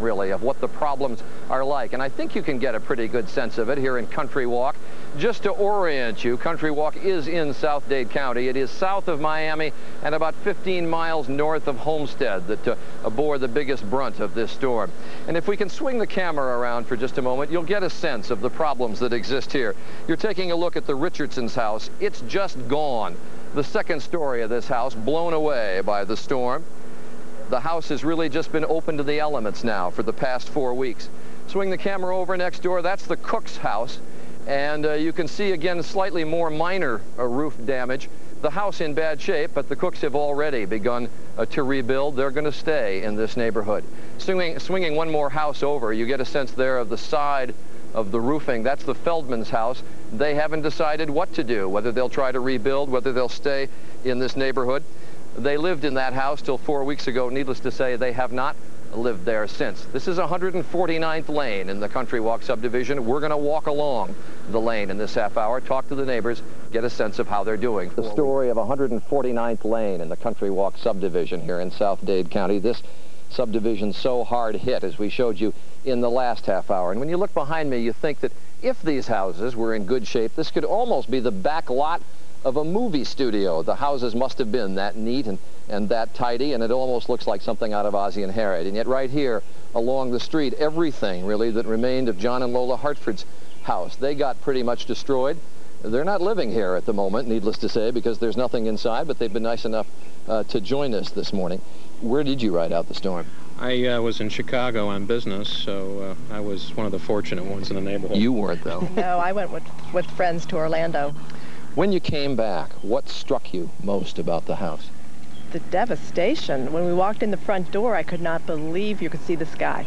really, of what the problems are like. And I think you can get a pretty good sense of it here in Country Walk. Just to orient you, Country Walk is in South Dade County. It is south of Miami and about 15 miles north of Homestead that bore the biggest brunt of this storm. And if we can swing the camera around for just a moment, you'll get a sense of the problems that exist here. You're taking a look at the Richardson's house. It's just gone. The second story of this house blown away by the storm. The house has really just been open to the elements now for the past 4 weeks. Swing the camera over next door. That's the cook's house. And you can see, again, slightly more minor roof damage. The house in bad shape, but the Cooks have already begun to rebuild. They're going to stay in this neighborhood. Swinging one more house over, you get a sense there of the side of the roofing. That's the Feldman's house. They haven't decided what to do, whether they'll try to rebuild, whether they'll stay in this neighborhood. They lived in that house till 4 weeks ago. Needless to say, they have not lived there since. This is 149th Lane in the Country Walk subdivision. We're going to walk along the lane in this half hour, talk to the neighbors, get a sense of how they're doing. The story of 149th Lane in the Country Walk subdivision here in South Dade County. This subdivision so hard hit, as we showed you in the last half hour. And when you look behind me, you think that if these houses were in good shape, this could almost be the back lot of a movie studio. The houses must have been that neat and that tidy, and it almost looks like something out of Ozzie and Harriet. And yet right here along the street, everything really that remained of John and Lola Hartford's house, they got pretty much destroyed. They're not living here at the moment, needless to say, because there's nothing inside, but they've been nice enough to join us this morning. Where did you ride out the storm? I was in Chicago on business, so I was one of the fortunate ones in the neighborhood. You weren't, though. No, I went with friends to Orlando. When you came back, what struck you most about the house? The devastation. When we walked in the front door, I could not believe you could see the sky.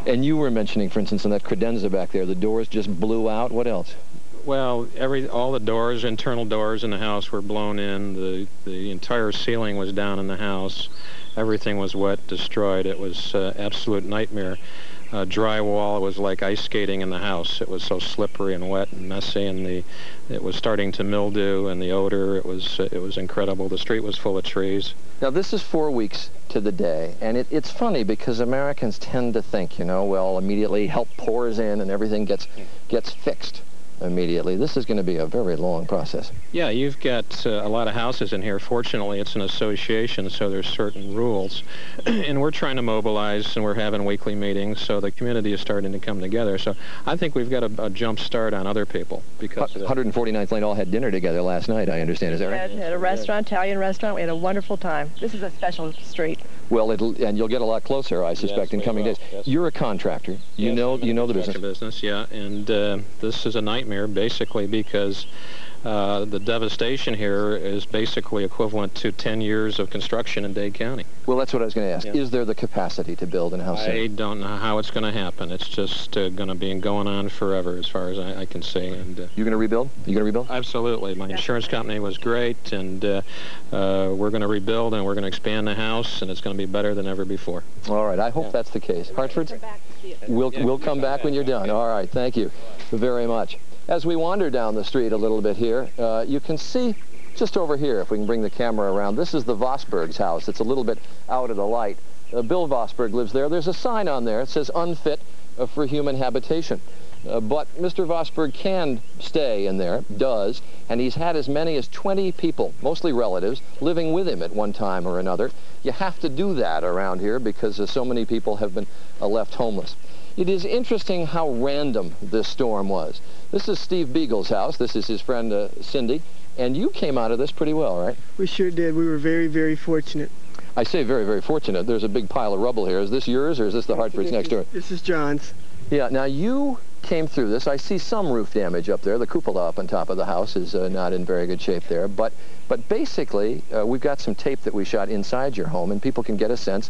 And you were mentioning, for instance, in that credenza back there, the doors just blew out. What else? Well, all the doors, internal doors in the house were blown in. The entire ceiling was down in the house. Everything was wet, destroyed. It was absolute nightmare. Drywall, it was like ice skating in the house. It was so slippery and wet and messy, and it was starting to mildew, and the odor, it was incredible. The street was full of trees. Now, this is 4 weeks to the day, and it's funny because Americans tend to think, you know, well, immediately help pours in and everything gets fixed immediately. This is going to be a very long process. Yeah, you've got a lot of houses in here. Fortunately, it's an association, so there's certain rules. And we're trying to mobilize, and we're having weekly meetings, so the community is starting to come together. So I think we've got a jump start on other people. Because 149th Lane all had dinner together last night, I understand. Is that right? We had a restaurant, Italian restaurant. We had a wonderful time. This is a special street. Well, and you'll get a lot closer, I suspect, in coming days. Yes. You're a contractor. You know the business. Yeah, and this is a nightmare, basically, because the devastation here is basically equivalent to 10 years of construction in Dade County. Well, that's what I was going to ask. Yeah. Is there the capacity to build, and how soon? I don't know how it's going to happen. It's just going to be going on forever, as far as I can see. And you're going to rebuild? You going to rebuild? Absolutely. My insurance company was great, and we're going to rebuild, and we're going to expand the house, and it's going to be better than ever before. All right. I hope that's the case. Hartford's? We'll come back when you're done. All right. Thank you very much. As we wander down the street a little bit here, you can see just over here, if we can bring the camera around, this is the Vosberg's house. It's a little bit out of the light. Bill Vosberg lives there. There's a sign on there. It says unfit for human habitation. But Mr. Vosberg can stay in there, does, and he's had as many as 20 people, mostly relatives, living with him at one time or another. You have to do that around here because so many people have been left homeless. It is interesting how random this storm was. This is Steve Beagle's house. This is his friend Cindy. And you came out of this pretty well, right? We sure did. We were very, very fortunate. I say very, very fortunate. There's a big pile of rubble here. Is this yours, or is this the Hartford's next door? This is John's. Yeah, now you came through this. I see some roof damage up there. The cupola up on top of the house is not in very good shape there. But basically, we've got some tape that we shot inside your home, and people can get a sense.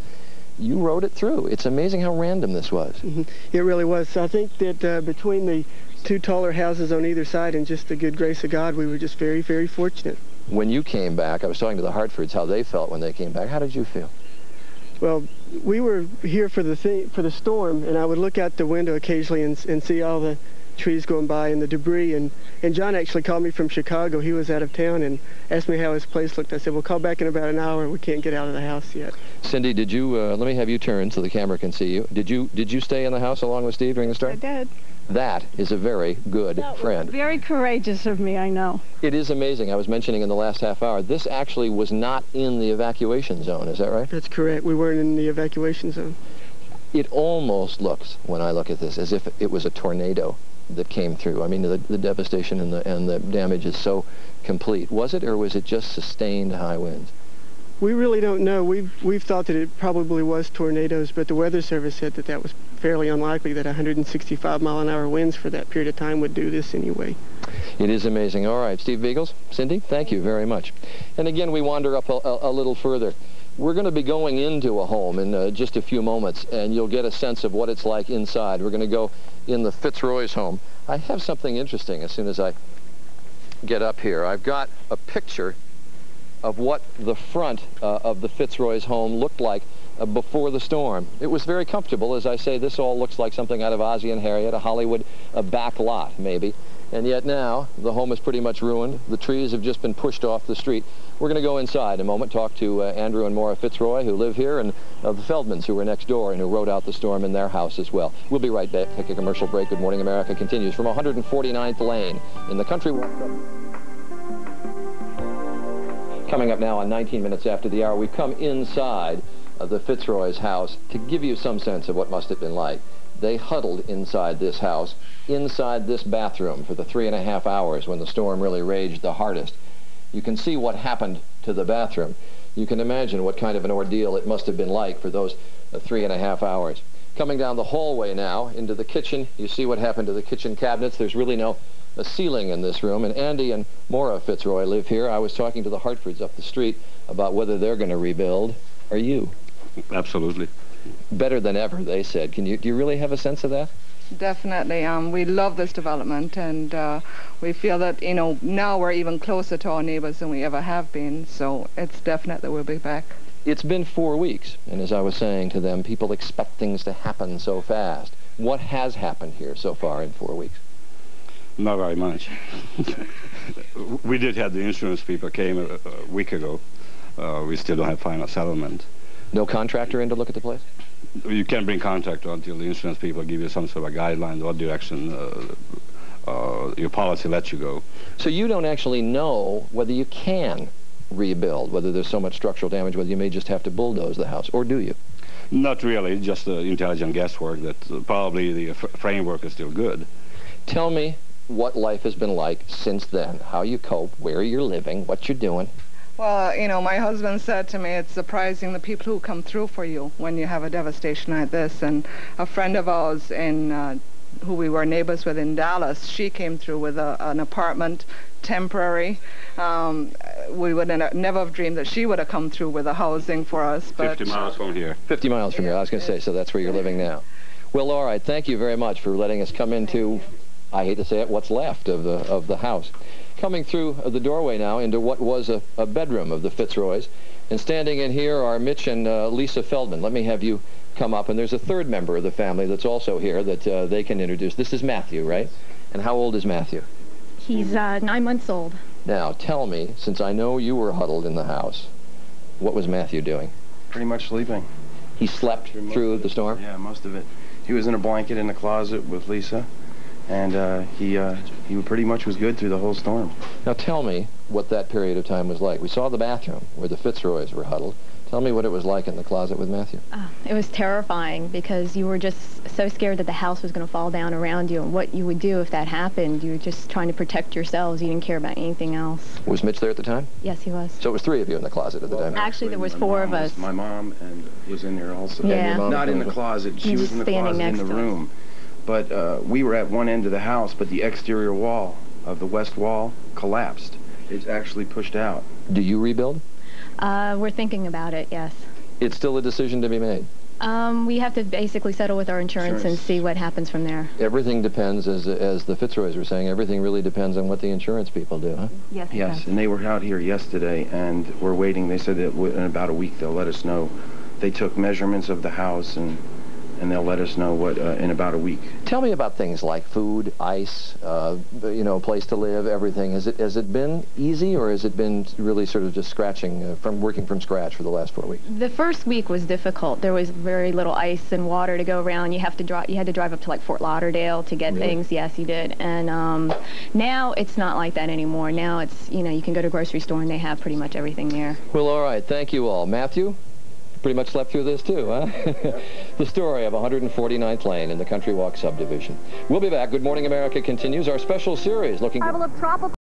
You rode it through. It's amazing how random this was. Mm-hmm. It really was. So I think that between the two taller houses on either side and just the good grace of God, we were just very, very fortunate. When you came back, I was talking to the Hartfords how they felt when they came back. How did you feel? Well, we were here for the storm, and I would look out the window occasionally and see all the trees going by and the debris. And John actually called me from Chicago. He was out of town and asked me how his place looked. I said, "We'll call back in about an hour. We can't get out of the house yet." Cindy, did you, let me have you turn so the camera can see you. Did you stay in the house along with Steve during the storm? I did. That is a very good friend. Very courageous of me, I know. It is amazing. I was mentioning in the last half hour, this actually was not in the evacuation zone. Is that right? That's correct. We weren't in the evacuation zone. It almost looks, when I look at this, as if it was a tornado that came through. I mean, the devastation and the damage is so complete. Was it, or was it just sustained high winds? We really don't know. We've thought that it probably was tornadoes, but the Weather Service said that that was fairly unlikely, that 165-mile-an-hour winds for that period of time would do this anyway. It is amazing. All right, Steve Beagles, Cindy, thank you very much. And again, we wander up a little further. We're going to be going into a home in just a few moments, and you'll get a sense of what it's like inside. We're going to go in the Fitzroy's home. I have something interesting as soon as I get up here. I've got a picture of what the front of the Fitzroy's home looked like before the storm. It was very comfortable. As I say, this all looks like something out of Ozzie and Harriet, a Hollywood back lot, maybe. And yet now, the home is pretty much ruined. The trees have just been pushed off the street. We're going to go inside in a moment, talk to Andrew and Maura Fitzroy, who live here, and the Feldmans, who were next door and who rode out the storm in their house as well. We'll be right back. Take a commercial break. Good Morning America continues from 149th Lane in the country. Coming up now on 19 minutes after the hour, we've come inside of the Fitzroy's house to give you some sense of what must have been like. They huddled inside this house, inside this bathroom for the 3.5 hours when the storm really raged the hardest. You can see what happened to the bathroom. You can imagine what kind of an ordeal it must have been like for those 3.5 hours. Coming down the hallway now into the kitchen, you see what happened to the kitchen cabinets. There's really no ceiling in this room, and Andy and Maura Fitzroy live here. I was talking to the Hartfords up the street about whether they're going to rebuild. Are you? Absolutely. Better than ever, they said. Do you really have a sense of that? Definitely. We love this development, and we feel that, you know, now we're even closer to our neighbors than we ever have been, so it's definite that we'll be back. It's been 4 weeks, and as I was saying to them, people expect things to happen so fast. What has happened here so far in 4 weeks? Not very much. We did have the insurance people came a week ago. We still don't have final settlement. No contractor in to look at the place? You can't bring contractor until the insurance people give you some sort of guidelines, what direction your policy lets you go. So you don't actually know whether you can rebuild, whether there's so much structural damage, whether you may just have to bulldoze the house, or do you? Not really, just intelligent guesswork that probably the framework is still good. Tell me what life has been like since then, how you cope, where you're living, what you're doing. Well, you know, my husband said to me, it's surprising the people who come through for you when you have a devastation like this. And a friend of ours who we were neighbors with in Dallas, she came through with an apartment, temporary. We would never have dreamed that she would have come through with a housing for us. But 50 miles from here. 50 miles from here, I was going to say, so that's where you're living now. Well, all right, thank you very much for letting us come into, I hate to say it, what's left of the house. Coming through the doorway now into what was a bedroom of the Fitzroys. And standing in here are Mitch and Lisa Feldman. Let me have you come up. And there's a third member of the family that's also here that they can introduce. This is Matthew, right? And how old is Matthew? He's 9 months old. Now, tell me, since I know you were huddled in the house, what was Matthew doing? Pretty much sleeping. He slept through the storm? Yeah, most of it. He was in a blanket in the closet with Lisa. And he pretty much was good through the whole storm. Now tell me what that period of time was like. We saw the bathroom where the Fitzroys were huddled. Tell me what it was like in the closet with Matthew. It was terrifying because you were just so scared that the house was going to fall down around you and what you would do if that happened. You were just trying to protect yourselves. You didn't care about anything else. Was Mitch there at the time? Yes, he was. So it was 3 of you in the closet at the time? Actually, there was 4 of us. My mom was in there also. Yeah. Not in the closet. She was in the closet in the room. But we were at one end of the house, but the exterior wall of the west wall collapsed. It's actually pushed out. Do you rebuild? We're thinking about it, yes. It's still a decision to be made? We have to basically settle with our insurance and see what happens from there. Everything depends, as the Fitzroys were saying, everything really depends on what the insurance people do, huh? Yes, yes, and they were out here yesterday, and we're waiting. They said that in about a week they'll let us know. They took measurements of the house, and and they'll let us know what in about a week. Tell me about things like food, ice, you know, place to live, everything. Has it been easy, or has it been really sort of just scratching from working from scratch for the last 4 weeks? The first week was difficult. There was very little ice and water to go around. You had to drive up to like Fort Lauderdale to get things. Yes, you did. And now it's not like that anymore. Now it's, you know, you can go to a grocery store and they have pretty much everything there. Well, all right. Thank you all. Matthew? Pretty much slept through this too, huh? The story of 149th Lane in the Country Walk subdivision. We'll be back. Good Morning America continues our special series looking at